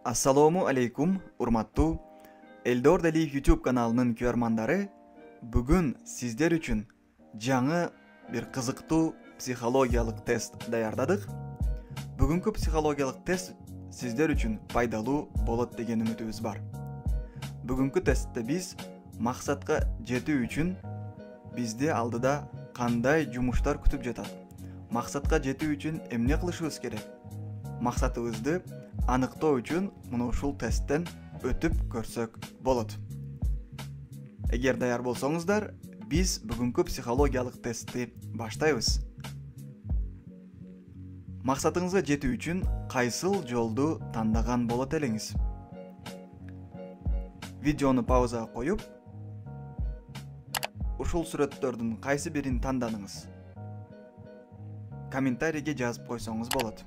Assalomu alaykum, urmattu Eldor Deliyev YouTube kanalının көрмандары. Бүгін sizler үшін жаңы bir қызықты психологиялық тест даярдадық. Бүгінгі психологиялық тест sizler үшін пайдалуу болот деген үмүтүбүз бар. Бүгінгі тестте біз мақсатқа жетүү үчүн бизди алдыда кандай жумуштар күтүп жатат? Мақсатқа жетүү үчүн эмне кылышыбыз керек? Мақсатыбызды аныктоо үчүн мына ушул тесттен өтүп көрсөк болот. Эгер даяр болсоңуздар, биз бүгүнкү психологиялык тестти баштайбыз. Максатыңызга жетүү үчүн кайсыл жолду тандаган болот элеңиз? Видеону паузага коюп, ушул сүрөттөрдүн кайсы бирин тандадыңыз? Комментарийге жазып койсоңуз болот.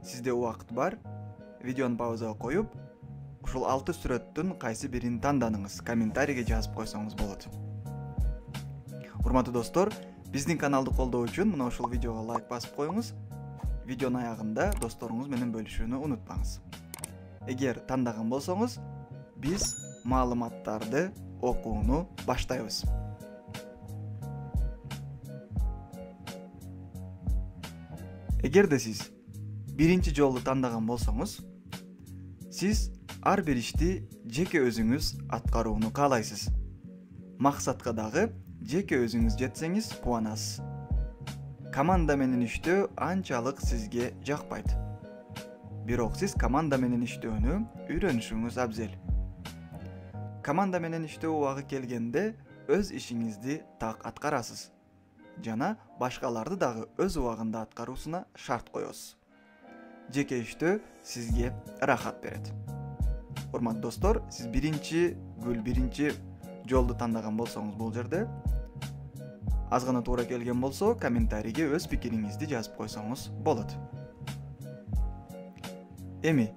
Сизде убакыт бар. Видеону паузага коюп, ушул 6 сүрөттүн кайсы бирин тандадыңыз? Комментарийге жазып койсоңуз болот. Урматтуу достор, биздин каналды колдоо үчүн мына ушул видеого лайк басып коюңуз. Видеонун аягында досторуңуз менен бөлүшүүнү унутпаңыз. Эгер тандаган болсоңуз, биз маалыматтарды окууну баштайбыз. Эгерде сиз биринчи жолду тандаган болсоңуз, сиз ар бир ишти жеке өзүңүз аткарууну каалайсыз. Максатка дагы жеке өзүңүз жетсеңиз кубанасыз. Команда менен иштөө анчалык сизге жакпайт. Бирок сиз команда менен иштөөнү үйрөнүшүңүз абзел. Команда менен иштөө убагы келгенде өз ишиңизди так аткарасыз. Жана башкаларды дагы өз убагында аткаруусуна шарт коесуз. Жеке иштөө сизге рахат берет. Урматтуу достор, сиз биринчи жолду тандаган болсоңуз, бул жерде аз гана туура келген болсо, комментарийге өз пикириңизди жазып койсоңуз болот. Эми,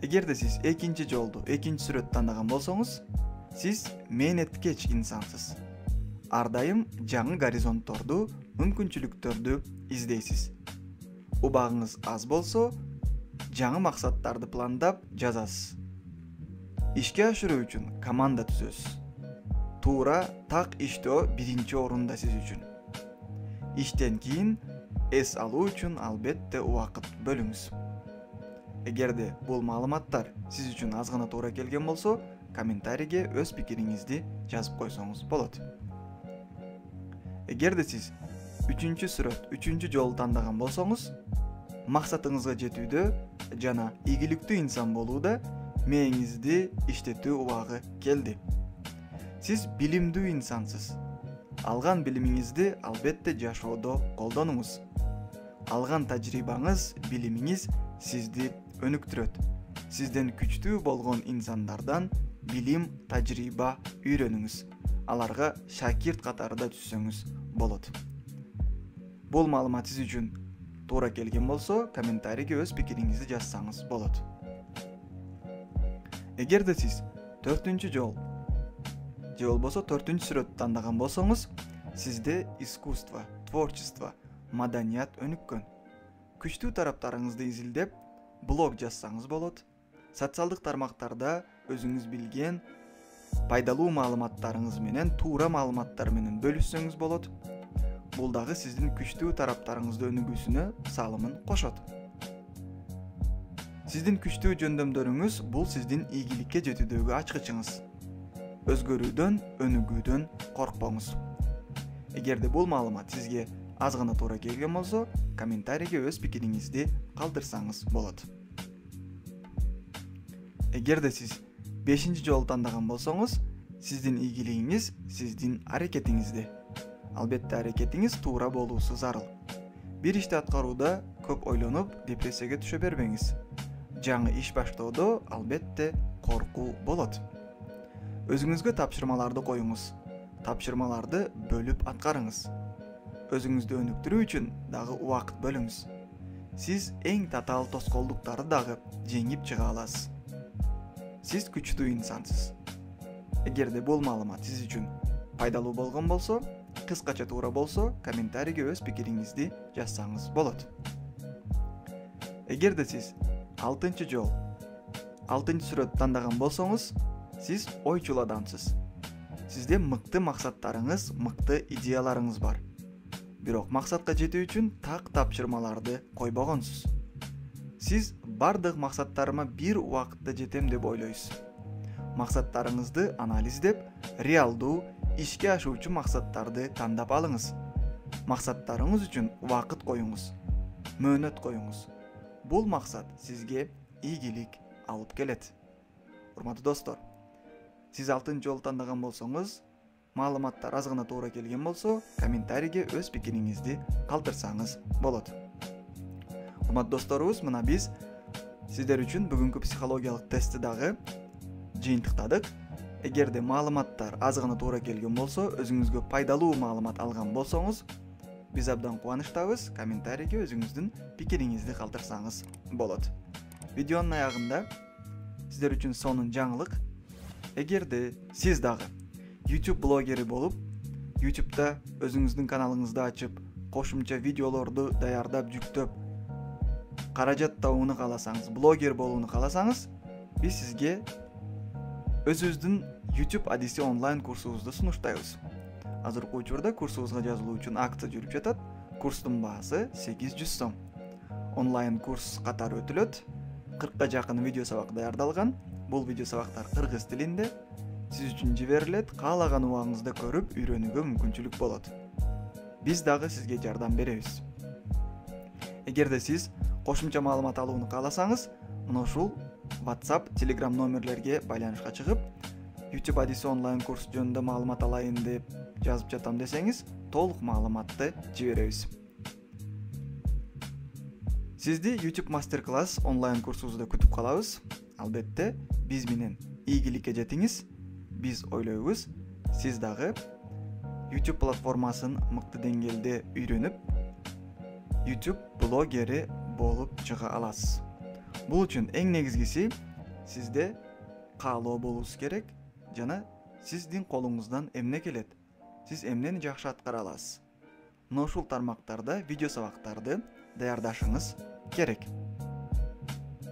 эгерде сиз экинчи жолду, экинчи сүрөттү тандаган болсоңуз, сиз мээнеткеч инсансыз. Ар дайым жаңы горизонтторду, мүмкүнчүлүктөрдү издейсиз. Убагыңыз аз болсо, жаңы максаттарды пландап жазасыз. Ишке ашыруу үчүн команда түзөсүз. Туура так иштөө биринчи орунда сиз үчүн. Иштен кийин эс алуу үчүн албетте убакыт бөлүңүз. Эгерде бул маалыматтар сиз үчүн аз гана туура келген болсо, комментарийге өз пикириңизди жазып койсоңуз болот. Эгерде сиз үчүнчү жолду тандаган болсоңуз, максатыңызга жетүүдө жана ийгиликтүү инсан болууда мээңизди иштетүү убагы келди. Сиз билимдүү инсансыз. Алган билимиңизди албетте жашоодо колдонуңуз. Алган тажрыйбаңыз, билимиңиз сизди өнүктүрөт. Сизден күчтүү болгон инсандардан билим, тажрыйба үйрөнүңүз. Аларга шакирт катарында түшсөңүз болот. Бул маалымат сиз үчүн туура келген болсо, комментарийге өз пикириңизди жазсаңыз болот. Эгерде сиз 4-чү жол же болбосо 4-чү сүрөттү тандаган болсоңуз, сизде искусство, творчество, маданият өнүккөн. Күчтүү тараптарыңызды изилдеп, блог жазсаңыз болот. Социалдык тармактарда өзүңүз билген пайдалуу маалыматтарыңыз менен, туура маалыматтар менен бөлүшсөңүз болот. Бул дагы сиздин күчтүү тараптарыңызды өнүгүүсүнө салымын кошот. Сиздин күчтүү жөндөмдөрүңүз бул сиздин ийгиликке жетүүдөгү ачкычыңыз. Өзгөрүүдөн, өнүгүүдөн коркпоңуз. Эгерде бул маалымат сизге аз гана туура келген болсо, комментарийге өз пикириңизди калтырсаңыз болот. Эгерде сиз 5-чи жолду тандаган болсоңуз, сиздин ийгилигиңиз сиздин аракетиңизде. Албетте аракетиңиз туура болуусу зарыл. Бир ишти аткарууда көп ойлонуп, депрессияга түшө бербеңиз. Жаңы иш баштоодо албетте коркуу болот. Өзүңүзгө тапшырмаларды коюңуз. Тапшырмаларды бөлүп аткарыңыз. Өзүңүздү өнүктүрүү үчүн дагы убакыт бөлүңүз. Сиз эң татаал тоскоолдуктарды дагы жеңип чыга аласыз. Сиз күчтүү инсансыз. Эгерде бул маалымат сиз үчүн пайдалуу болгон болсо, кыскача туура болсо, комментарийге өз пикириңизди жазсаңыз болот. Эгерде сиз 6-жол 6 сүрөттү тандаган болсоңуз, сиз ойчул адамсыз. Сизде мыкты максаттарыңыз, мыкты идеяларыңыз бар. Бирок максатка жетүү үчүн так тапшырмаларды койбогонсуз. Сиз бардык максаттарыма бир убакытта жетем деп ойлойсуз. Максаттарыңызды анализдеп, реалдуу, ишке ашуучу максаттарды тандап алыңыз. Максаттарыңыз үчүн убакыт коюңуз, мөөнөт коюңуз. Бул максат сизге ийгилик алып келет. Урматтуу достор, сиз 6 жолу тандаган болсоңуз, маалыматтар аз гана туура келген болсо, комментарийге өз пикириңизди калтырсаңыз болот. Урматтуу досторубуз, мына биз сиздер үчүн бүгүнкү психологиялык тестти дагы жыйынтыктадык. Эгерде маалыматтар аз гана туура келген болсо, өзүңүзгө пайдалуу маалымат алган болсоңуз, биз абдан кубанычтабыз. Комментарийге өзүңүздүн пикириңизди калтырсаңыз болот. Видеонун аягында сиздер үчүн сонун жаңылык. Эгерде сиз дагы YouTube блогери болуп, YouTube'да өзүңүздүн каналыңызды ачып, кошумча видеолорду даярдап, жүктөп, каражат табууну кааласаңыз, блогер болууну кааласаңыз, биз сизге өзүбүздүн YouTube адиси онлайн курсубузду сунуштайбыз. Азыркы учурда курсубузга жазылуу үчүн акция жүрүп жатат. Курстун баасы 800 сом. Онлайн курс катары өтүлөт. 40 жакын видео сабак даярдалган. Бул видео сабактар кыргыз тилинде. Сиз үчүн жиберилет. Каалаган убагыңызда көрүп, үйрөнүүгө мүмкүнчүлүк болот. Биз дагы сизге жардам беребиз. Эгерде сиз кошумча маалымат алууну кааласаңыз, мына ушул WhatsApp, Telegram номерлерге байланышка чыгып, YouTube адиси онлайн курс жөнүндө маалымат алайын деп жазып жатам десеңиз, толук маалыматты жиберебиз. Сизди YouTube мастер-класс онлайн курсубузда күтүп калабыз. Албетте, биз менен ийгиликке жетиңиз. Биз ойлойбуз, сиз дагы YouTube платформасын мыкты деңгээлде үйрөнүп, YouTube блогери болуп чыга аласыз. Бул үчүн эң негизгиси сизде каалоо болуңуз керек жана сиздин колуңуздан эмне келет? Сиз эмнени жакшы аткара аласыз? Мына ушул тармактарда видео сабактарды даярдашыңыз керек.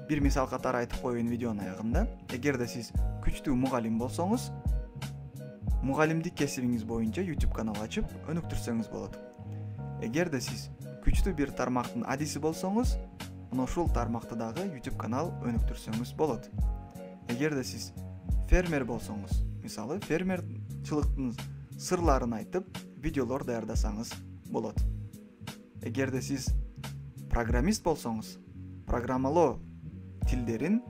Бир мисал катары айтып коеюн видеонун аягында. Эгерде сиз күчтүү мугалим болсоңуз, мугалимдик кесибиңиз боюнча YouTube канал ачып, өнүктүрсөңүз болот. Эгерде сиз күчтүү бир тармактын адиси болсоңуз, мына ушул тармакты дагы YouTube канал өнүктүрсөңүз болот. Эгерде сиз фермер болсоңуз, мисалы фермерчиликтин сырларын айтып, видеолор даярдасаңыз болот. Эгерде сиз программист болсоңуз, программалоо тилдерин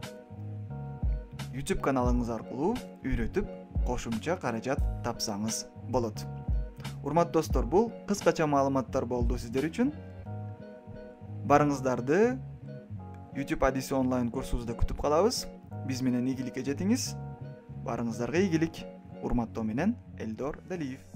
YouTube каналыңыз аркылуу үйрөтүп, кошумча каражат тапсаңыз болот. Урматтуу достор, бул кыскача маалыматтар болду сиздер үчүн. Барыңыздарды YouTube адиси онлайн курсубузда күтүп калабыз. Биз менен ийгиликке жетиңиз. Барыңыздарга ийгилик. Урматтоо менен Элдор Далиев.